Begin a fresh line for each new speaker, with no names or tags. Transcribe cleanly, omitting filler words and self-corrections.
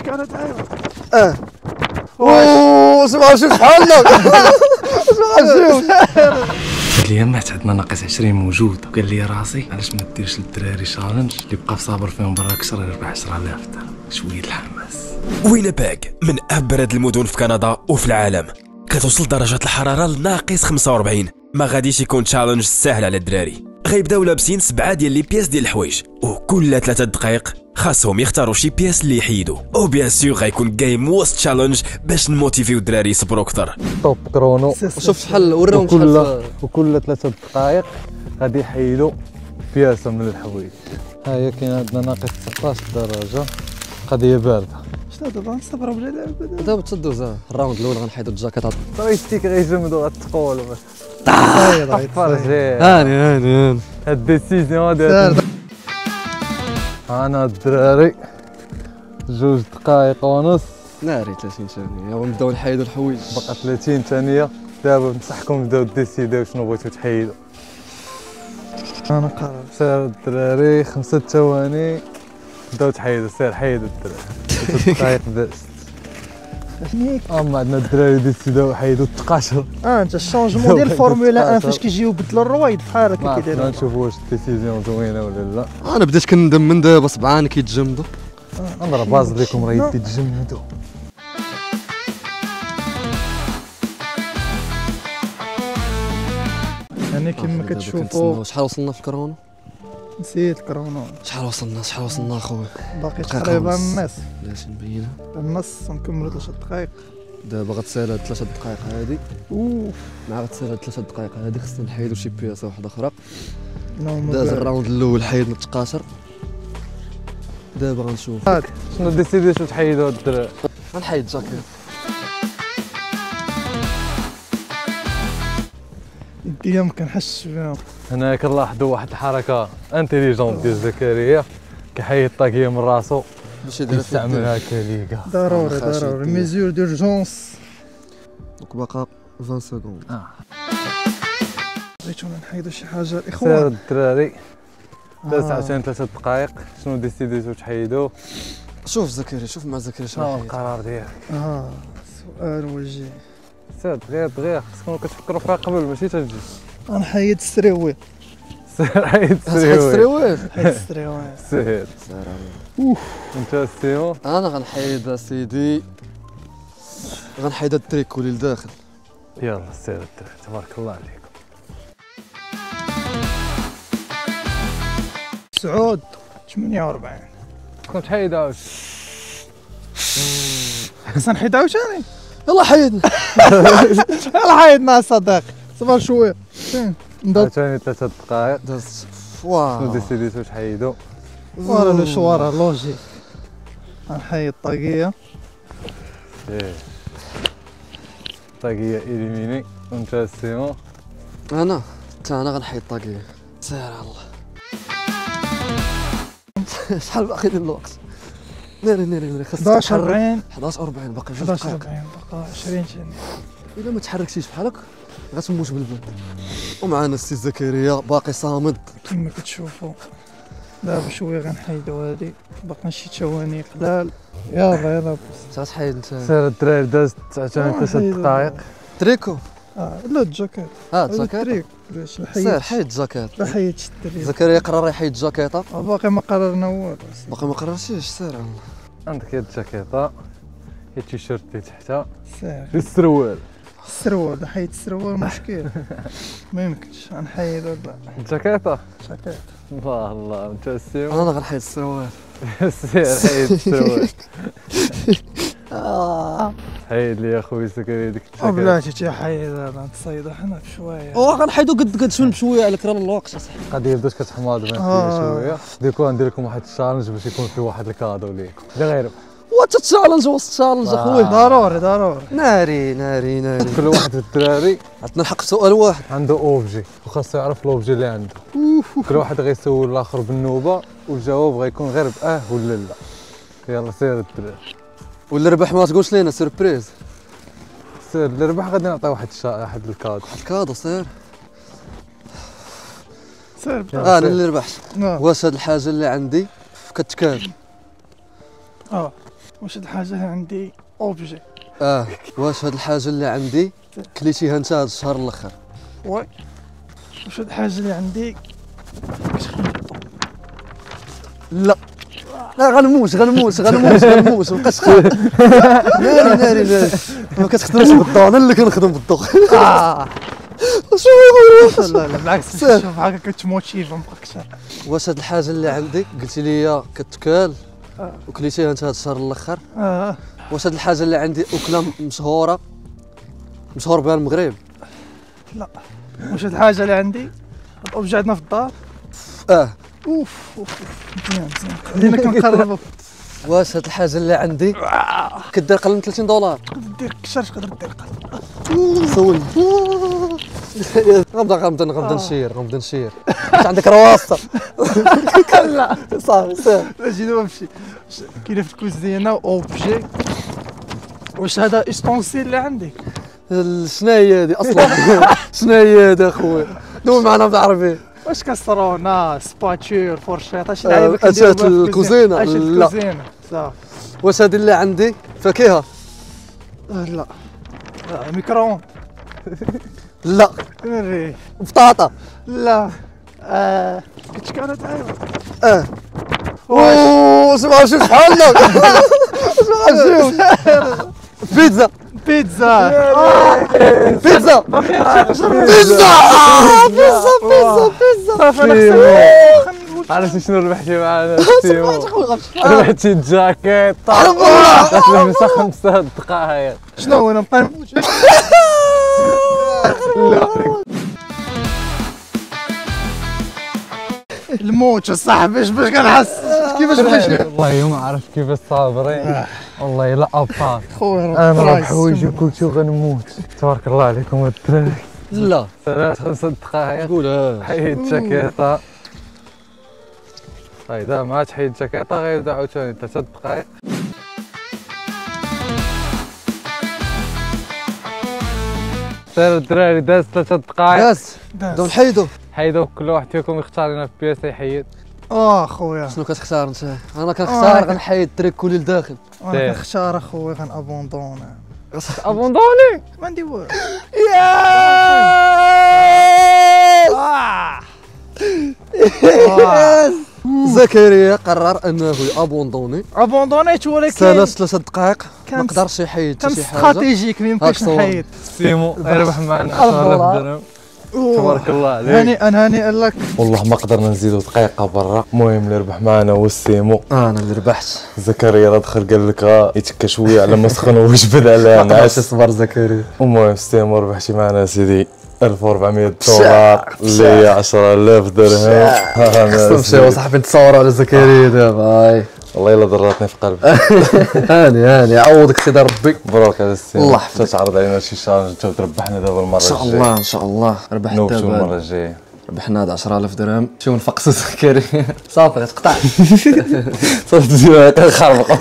كانت عايمة.
اوه سمع شوف حالنا. سمع شوف
قال لي ما عندنا ناقص 20 موجود، وقال لي راسي علاش ما ديرش للدراري شالنج اللي بقى صابر فيهم برا كسر يربح 10,000 درهم. شويه الحماس.
وينيبيغ من ابرد المدن في كندا وفي العالم، كتوصل درجة الحرارة لناقص 45. ما غاديش يكون تشالنج ساهل على الدراري. غيبداو لابسين 7 ديال لي بياس ديال الحوايج، وكل 3 دقائق خاصهم يختاروا شي بياس اللي يحيدوا، او بيان سور غيكون جيم وسط تشالنج باش نموتيفيو الدراري يصبروا اكثر.
طوب كرونو
شوف شحال وراهم شحال
وكل 3 دقائق غادي يحيدوا بياسه من الحوايج. ها هي كاين عندنا ناقص 19 درجة، قضية باردة.
شنو دابا نصبروا بلا لعب؟
دابا تدوز الراوند الاول غنحيدوا الجاكيطات.
طريقتك غيجمدوا غتقول
صاير
هاني
هاد الديسيزيون ديال انا الدراري 2 دقائق ونص
ناري 30 ثانية ونبداو نحيدوا الحوايج.
بقى 30 ثانية. دابا نصحكم بداو ديسيديو شنو بغيتو تحيدوا.
انا قرر.
سير الدراري 5 ثواني بداو تحيدوا. سير حيدوا الدراري 3 دقائق باست. اما عندنا الدراري ديسيداو حيدوا 12.
انت الشونجمون ديال الفورمولا 1 فاش كيجيو يبدلوا الرويض بحال هكا كيديروا.
نشوفوا واش الديسيزيون زوينه ولا لا.
انا بديت كندم من دابا صبعان كيتجمدوا.
انا راه باز لكم راه يدي تجمدوا.
يعني كما كتشوفوا
شحال وصلنا في الكورونا؟
نسيت الكورونا.
شحال وصلنا اخويا؟
باقي
دقيقة
تقريبا
ونص.
النص.
بلاش نبينها.
النص نكملوا 3 دقائق.
دابا غتسالى هاد 3 دقائق هادي.
اوف
مع غتسالى هاد 3 دقائق هادي خصنا نحيدوا شي بياسه واحده اخرى.
اللهم
داز
بارك.
الراوند الاول حيدنا 19. دابا غنشوف
شنو ديسيدي شنو تحيدوا هاد الدراري.
غنحيد الجاكيط.
يديا ما كنحسش بهم.
هنا كنلاحظوا واحد الحركه انتيليجونت ديال زكريا، كيحيد الطاقيه من راسو
باش يدير
يستعملها كليكا.
ضروري ميزور دورجونس.
دونك باقا 20 سكوند.
بغيتونا نحيدوا شي حاجه
سير
الاخوان.
الدراري داز عشان 3 دقائق. شنو ديسيديتو تحيدوا؟
شوف زكريا، شوف مع زكريا
شنو
شنو حيد.
القرار ديالك؟
سؤال وجيه.
سير دغيا خصكم كتفكروا فيها قبل ماشي تجي.
غنحيد السريوي.
سير حيد
حيد
السريوي.
السريويل.
حيد السريوي.
سير انت السيمو.
انا غنحيد اسيدي، غنحيد التريكو اللي لداخل.
يلا سير الدراري تبارك الله عليكم.
سعود 48.
كنت تحيد عاوش.
خصنا نحيد عاوتاني.
يلا حيدنا.
يلا حيدنا صديقي صبر شويه. فين نضرب
عاوتاني 3 دقائق.
دازت.
شنو
واو
ديسيديتو تحيدوا؟
ورا لو شوارع لوجيك. غنحيد الطاقيه.
طاقية إليميني. وانت السيمو.
انا انا غنحيد طاقيه. سير على الله. شحال باقي لي الوقت؟ ناري خاصك
11:40.
11:40 باقي 2
11:40
دقائق.
بقى 20 ثانيه.
الا ما تحركتيش بحالك غتموت بالبرد. ومعنا السي زكريا باقي صامد.
كما كتشوفوا دابا شويه غنحيدوا هادي. باقي شي ثواني قلال. يلا
غتحيد انت
سير الدراري دازت عاوتاني 3 دقائق.
تريكو.
لا الجاكيت.
الجاكيط.
التريك باش
سير حيد الجاكيط.
لا حيدش التريك.
زكريا قرر يحيد الجاكيطه.
باقي ما قررنا والو.
باقي ما قررتيش. سير على الله.
عندك هاد الجاكيطة، هاد التيشيرت اللي تحتها،
سير
السروال.
السروال حيد السروال مشكل. ما يمكنش غنحيد ولا
الجاكيطة.
جاكيت.
الله انت السيمو.
انا غنحيد السروال.
سير حيد السروال. حيد لي اخويا زكريا ديك الجاكيطة.
بلاتي تيحيد هذا نتصيدوا حنا بشويه.
غنحيدو قد شويه بشويه على كرا الوقت اصاحبي.
غادي بدات كتحماض بين شويه. ديكو ندير لكم واحد التشالنج باش يكون فيه واحد الكادو ليكم اللي غير
وات تشالنج وسط تشالنج اخويا.
ضروري
ناري
كل واحد في الدراري
عطنا الحق في سؤال واحد.
عنده اوبجي وخاصو يعرف الاوبجي اللي عنده. كل واحد غيسول الاخر بالنوبه والجواب غيكون غير باه ولا لا. يلا سير الدراري.
واللي ربح ما تقولش لينا سيربريز.
سير اللي ربح غادي نعطيه واحد الكادو.
كادو سير.
سير.
انا اللي ربحت. واش هاد الحاجه اللي عندي كتكاد؟
واش هاد الحاجه اللي عندي اوبجي؟
واش هاد الحاجه اللي عندي كليتيها انت هاد الشهر الاخر؟
وي. واش هاد الحاجه اللي عندي
لا غنموت مابقاش خايف. ناري ما كتخدمش بالضوء، انا اللي كنخدم بالضوء.
لا بالعكس شوف هكا كتموتيف مابقاكش.
واش هاد الحاجه اللي عندي قلتي لي كتكال وكليتيها انت هاد الشهر الاخر؟ واش هاد الحاجه اللي عندي اكله مشهور بها المغرب؟
لا. واش هاد الحاجه اللي عندي الاوبجي عندنا في الدار؟ اوف مزيان خلينا كنقربوا.
واش هاد الحاجه اللي عندي كدير قل من $30؟
تقدر دير كشر، تقدر دير قل.
سولني. غنبدا نشير. واش عندك رواسه؟
لا
صافي سير.
اجي دابا نمشي. كاينه في الكوزينه اوبجي. واش هذا استونسيل اللي عندي؟
شنو هي هادي اصلا؟ شنو هي هادي اخويا؟ دوي معنا بالعربي.
واش كسرونه سباتشور فورشيط اش لعيبه
كنديروا في الكوزينه؟
لا صافي.
واش هادي اللي عندي فاكهه؟
لا. ميكروون؟
لا. بطاطا؟
لا. كنت كانت عايبه.
واش ما عرفتش بحالنا؟ بيتزا.
بيتزا.
عرفتي شنو ربحتي معنا سيمو؟ ربحتي الجاكيط كتلبسها 5 دقائق.
شنو هو انا نبقى الموت صاحبي باش كنحس كيفاش بغيتي.
والله ما عرفت كيفاش صابرين. والله لا ابطال
خويا
انا راه بحوايجي كلشي وغنموت. تبارك الله عليكم الدراري.
لا
5 دقائق
قولها.
حيد الجاكيطه. هايدا ما تحيد الجاكيطه غيبدا عاوتاني 3 دقائق. سير الدراري داز 3 دقائق.
بداو نحيدو.
حيدوا كل واحد فيكم يختار لنا في بياسه يحيد.
خويا
شنو كتختار انت؟ انا كنختار غنحيد التريكولي لداخل.
انا كنختار اخويا غنابوندونا.
ابوندوني
ما ندير والو.
زكريا قرر انه يابوندوني.
ابوندونيت ولكن
سالات 3 دقائق ما قدرش يحيد
كان
شي حاجه.
استراتيجيك ما يمكنش نحيد.
سيمو يربح معنا 10,000 درهم. تبارك الله عليك.
هنيئا لك.
والله ما قدرنا نزيدو دقيقه برا. المهم اللي ربح معنا هو السيمو.
انا اللي ربحت.
زكريا راه دخل قال لك يتكا شويه على ما سخن وجبد على الناس.
صبر زكريا.
المهم السيمو ربحتي معنا سيدي $1400 اللي هي 10,000 درهم.
خصنا نمشيو صاحبي نتصوروا على زكريا دابا.
والله الا ضراتني في قلبي.
هاني عوضك سيدي ربي.
مبروك هذا السيمو.
الله يحفظك.
تعرض علينا شي شارج انت وتربحنا دابا المره الجايه.
ان شاء الله ربحت
نوبتو
دابا.
المره الجايه.
ربحنا هاد 10,000 درهم. شوف نفقسوا زكريا. صافي غتقطع.
صافي تجي خربق.